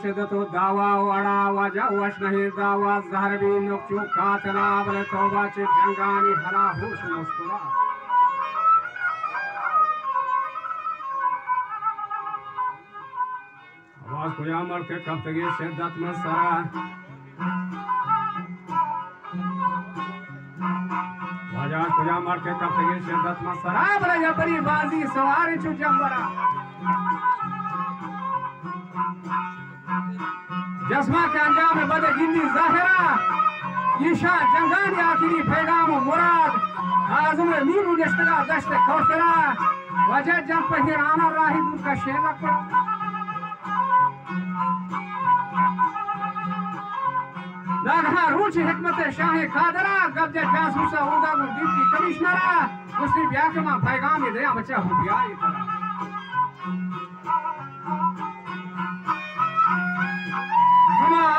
शिदतो दावा वड़ा वजा वश नहीं दावा जहर भी नुक्चू कातना बले तौबा चे जंगानी हरा होश मुस्कुरा आवाज को यामर के कब तक ये शिद्दत में सरा वजा को यामर के कब तक ये शिद्दत में सरा बले ये बड़ी बाजी सवारी चु जंबरा जस्मा के अंजाम में बदे गिंदी जाहिरा ईशा जंगानी आखिरी पैगाम मुराद आजम नीरू निश्तगा दश्त कौसरा वजह जंग पहिराना राही उनका शेर पड़ा नागहा रूच हिकमत शाह खादरा गब्जे जासूसा उदा को डिप्टी कमिश्नरा मुस्लिम याकमा पैगाम दे बच्चा हो गया ये तरह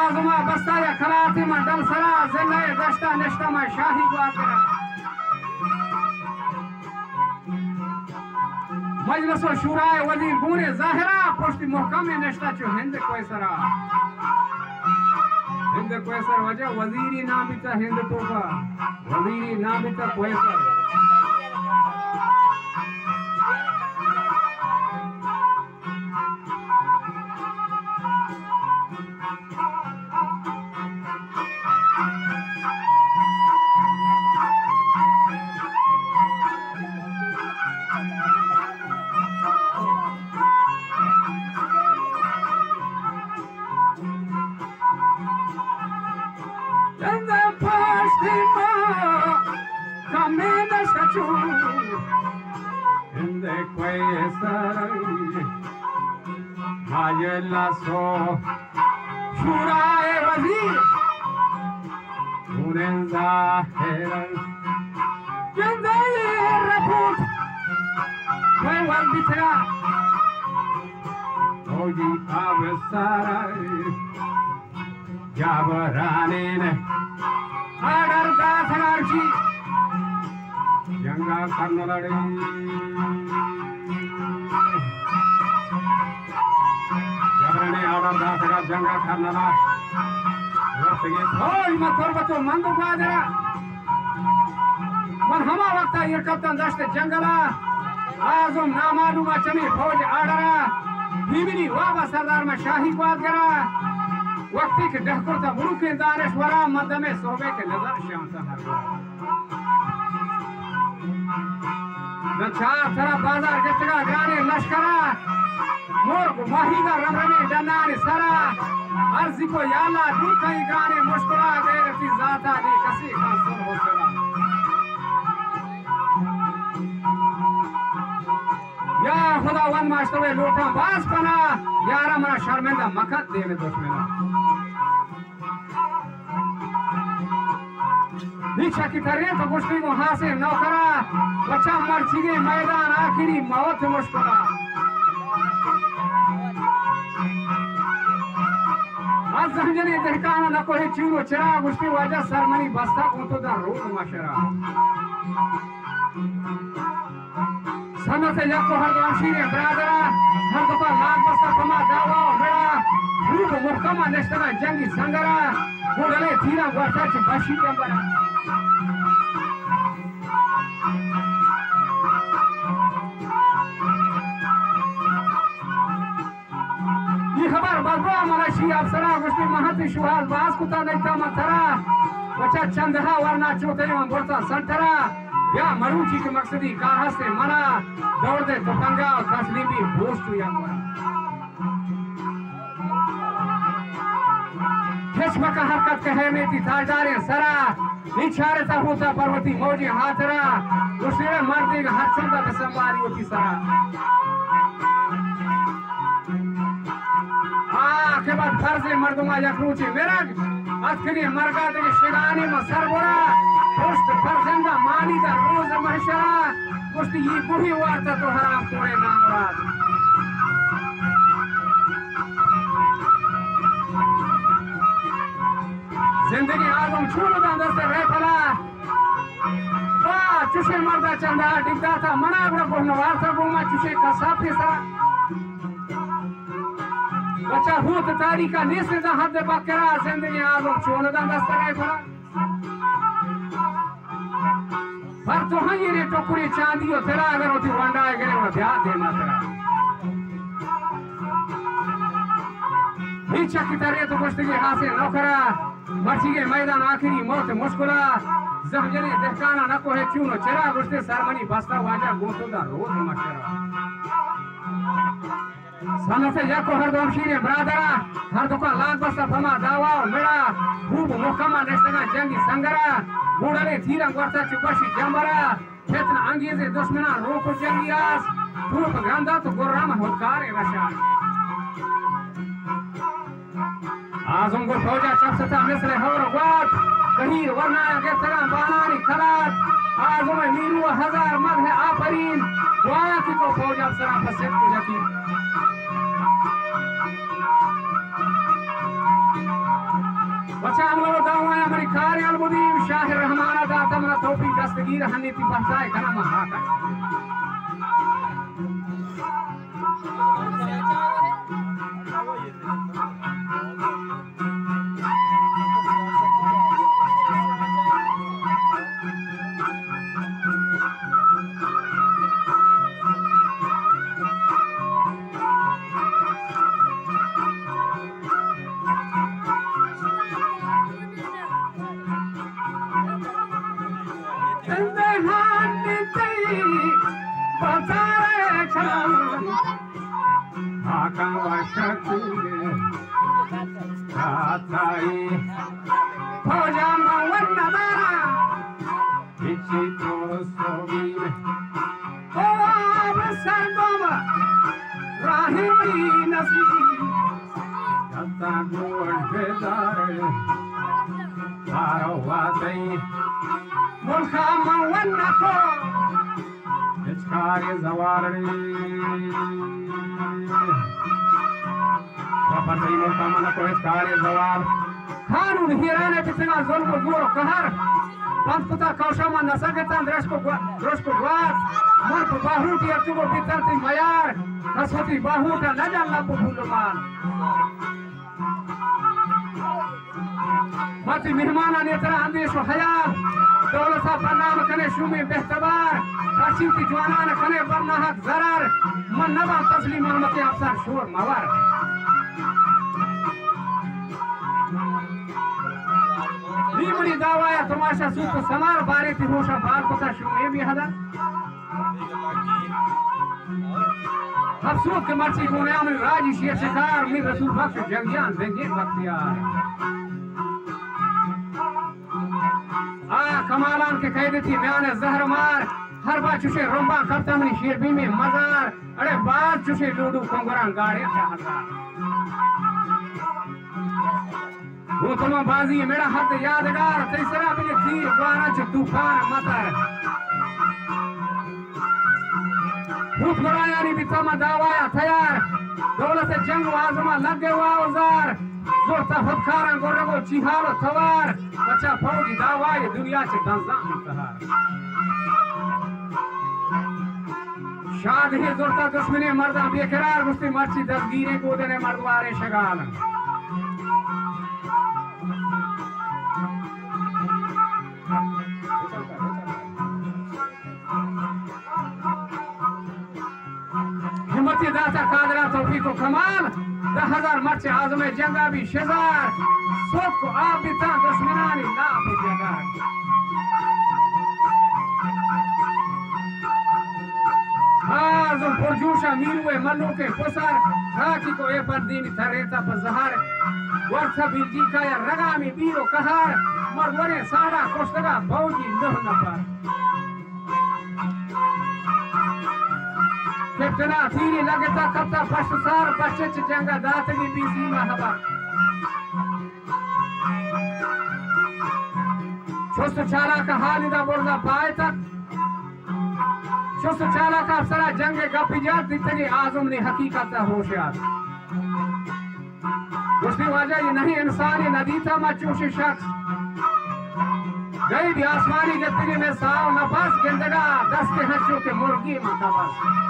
आज़मा बस्ताया खलाते में डल सरा ज़िले दश्ता निश्ता में शाही को आकरा मजलिस व शुराए वज़ीर गुने ज़ाहिरा पुष्टि मुहकम में निश्ता चो हिंद कोई सरा हिंद कोई सर वजह वज़ीरी नामिता हिंद तोबा वज़ीरी नामिता कोई सर सो शुराए वज़ीर गुने ज़ाहिरा जिंदे रफूट कोई वल बिछड़ा ओजी आवसारा जाबराने ने आडर का सगारची जंगा करने लड़े जंगा करना ना वक्त ये थोड़ी मत और बच्चों मंदु बाजरा मन हमा वक्त ये कप्तान दश्त जंगला आज़म नामालूमा चमी फौज आडरा बीबी वाबा सरदार में शाही बाजरा वक्ती के डहकुर ता बुरु के दानिश वरा मदमे सोबे के नजर शांता हरवा नचार थरा बाजार गचगा गाने लश्करा मोर को माहीगा रमरने डनाने सरा अर्जी को याला दी कई गाने मुश्किला गए रफी जाता दी कसी का सुन हो सरा या खुदा वन मास्टवे लोटा बास पना यारा मरा शर्मिंदा मखत दे में दुश्मना दीक्षा की तरह तो मुश्किल को हासिल नौकरा बच्चा मर्ची के मैदान आखिरी मौत मुश्किला जहजने दहकाना न कोई चूरो चिराग उसकी वजह सरमनी बस्ता को दा रोड माशरा सनत यको हर वाशीरे ब्रादरा हर दफा लाग बस्ता कमा दावा बड़ा रूप मुहकमा नश्तना जंगी संगरा गोडले थीरा वर्षा च बशी के बड़ा ये खबर Pagua Malashi Apsara Gusti Mahati Shuhal Baskuta Naita Matara Bacha Chandha Warna Chotayon Borta Santara Ya Maruchi के मकसदी कार से मना दौड़ते तो पंगा और तस्लीमी बोस्ट हुआ हिस्म का हरकत कहे में थी ताजदारे सरा निछारे ता होता पर्वती मौजी हाथरा दूसरे मर्दी का हर चंदा बसंवारी होती सरा के बाद फर्ज मर्दुमा यखरूची मेरग अखरी मरगा दे शिगानी में सरबरा पोस्ट फर्जंदा मानी दा रोज महशरा कुश्ती ये बुढ़ी वार्ता तो हराम तोड़े नामराज जिंदगी आदम छूलो दा दस्ते रह पला वाह चुशे मर्दा चंदा डिगदा था मना बड़ा बोलने वार्ता बोमा चुशे कसाफी सरा बच्चा भूत तारीखा निस्दा हद बकरा जिंदगी आदम छूलो दा दस्ते रह पला पर तो हंगी रे टोकरी चांदी हो तेरा अगर होती वंडा है वो ध्यान देना तेरा नीचा की तरह तो कुश्ती के हासिल नौकरा मर्ची के मैदान आखिरी मौत मुश्किला जब जने दहकाना न को है चूनो चरा कुश्ती सरमनी बस्ता वाजा गोतो दा रोज मशरा सनसे याको हर दोमशीरे ब्रादरा हर दुका लाख बस्ता फमा दावा मेरा खूब मुकम्मा नेस्टगा जंगी संगरा बूढ़े थीरा वर्ता चुपशी जमरा खेतन अंगेजे दुश्मना रोको जंगियास धूप गंदा तो गुर्राम होकारे रशा आजम को फौजा चपसता मिसले होर वाट कहीर वरना के तरह बानानी खलात आजम नीरू हजार मद है आफरीन वाया की को फौजा सरा फसेद की जाती बच्चा हम लोग दावा हमारी कारी अलमुदीम शाहिर रहमाना दाता मना तोपी दस्तगीर हनीति बहताए कना महाका खानून हिराने पिछला जुल्म जोर कहर पंचपुता कौशमा नसगता द्रष्को ग्वास मन बाहुटी अचुगो पितरती मयार कसोती बाहुटा नजर लपु फुलमान मति मेहमाना नेत्रा अंदेशो हयात दौलता बनाम कने शुमी बेहतबार काशीती जवानान कने बरनाहक जरर मन नबा तस्लीम मते अफसर शोर मवर नीमड़ी दावाया तमाशा सूप समार बारे थी होशा बार पता शुमे भी हदा अफसोस के मर्ची को नाम राजी शेर शिकार में रसूल बख्श जंगियान देंगे बख्तियार कमालान के कह देती म्याने जहर मार हर बार चुशे रोंबा करता मनी शेरबी में मजार अरे बार चुशे लूडू कंगरान गाड़े हजार वो तुम बाजी मेरा हाथ यादगार तीसरा भी तीर बारा च तूफान मतर भूत बराया नी भी तमा दावाया तैयार दौलत जंग आजमा लगे वाजार जोरता फतखारा गोरगो चिहालो थवार बच्चा फौजी दावाय दुनिया च दंजाम तहार शाद ही जोरता दुश्मनी मर्दा बेकरार गुस्ती मर्ची दसगीरे को देने मर्दवारे शगाल हिम्मती दाता कादरा तौफीक कमाल 10,000 मर्च आजम जंगा भी शेजार सोच को आप भी था दुश्मनानी ना भी जंगा आजम पुरजूशा मीरुए मल्लू के पुसर राखी को ए बंदीनी थरेता पर जहर वर्षा बिल्जी का या रगामी बीरो कहर मरवरे साड़ा कोष्टगा भौजी नह नपर कैप्टना थीरी लगता कत्ता पश्चार बच्चे जंगा दातगी बीसी महबा चुस्त चाला का हालिदा बोलना पाए तक चुस्त चाला का अफसरा जंगे गपिजात दितगी आजम ने हकीकत होशियार उसकी वजह ये नहीं इंसानी नदीता मचूशी शख्स गई भी आसमानी जिंदगी में साव नफस गिंदगा दस के हच्चों के मुर्गी मकबस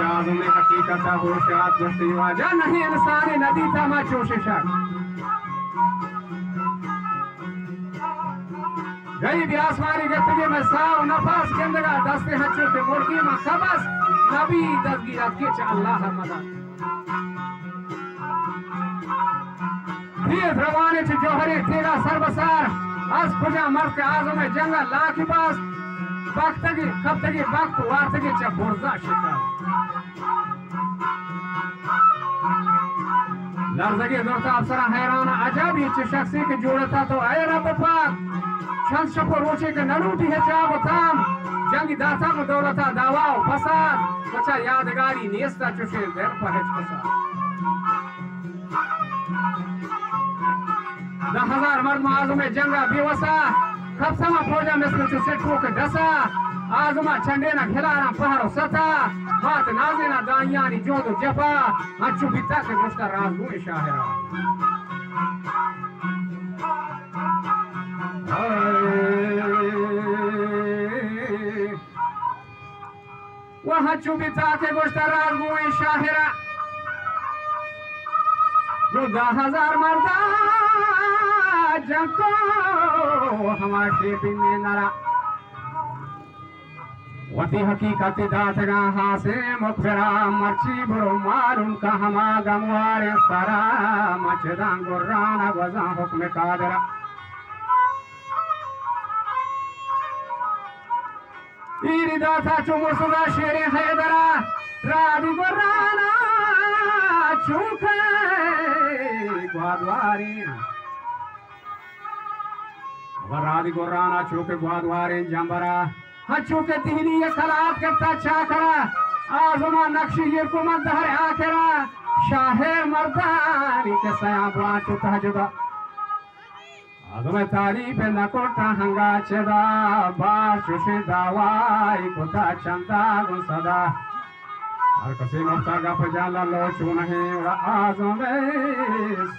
आजम ने हकीकत होशियार दोस्ती वजह नहीं इंसानी नदी था मचूशी शख्स गई भी आसमानी जिंदगी में साव नफस गिंदगा दस्ते हच्चों के मुर्गी में खबस नबी दसगिरत के अल्लाह मदद फिर रवाने च जोहरे तेरा सरबसार आज खुजा मर्द के आजम जंगा लाखी पास वक्तगी कब्तगी वक्त वार्तगी च बुर्जा शिकार लर्जगी जोरता अफसरा हैरान अजब ये शख्सी के जोड़ता तो आए रब पाक शंस शपो रोचे के नरूटी है चाव ताम जंगी दाता को दौलता दावाओ फसाद बचा यादगारी नेस्ता चुशे देर पहच फसाद 10,000 मर्द आजम जंगा बेवसा खपसमा फौजा में चुसे ठोक डसा आजमा छंडे ना खिलाना पहाड़ो सता बात नाजे ना दायानी जोदो जफा अच्छू बिता के मुश्ता राजगु शाहरा वह अच्छू बिता के मुश्ता राजगु शाहरा जो 10,000 मर्दा जको हमारे में नरा वती हकीकत दातगा हासे मुखरा मर्ची बुरो मारून का हमा गमवारे सारा मचदां गुर्राना गजा हुक्म कादरा ईरी दाता चुमुर सुदा शेरे हैदरा रादी गुर्राना चुखे ग्वादवारी रादी गुर्राना चुके ग्वादवारी जंबरा हच्चू के तिहली ये खलात करता चाकरा आजमा नक्शी ये कुमत दहर आखिरा शाहे मर्दानी के सयाबा चुका जुदा आजमा तारीफ नकोटा हंगा चेदा बाशुशे दावाई कुता चंदा गुसदा हर कसे मफ्ता का फजाला लोचू नहीं आजमा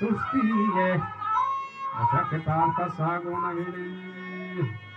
सुस्ती है अच्छा किताब का सागो नहीं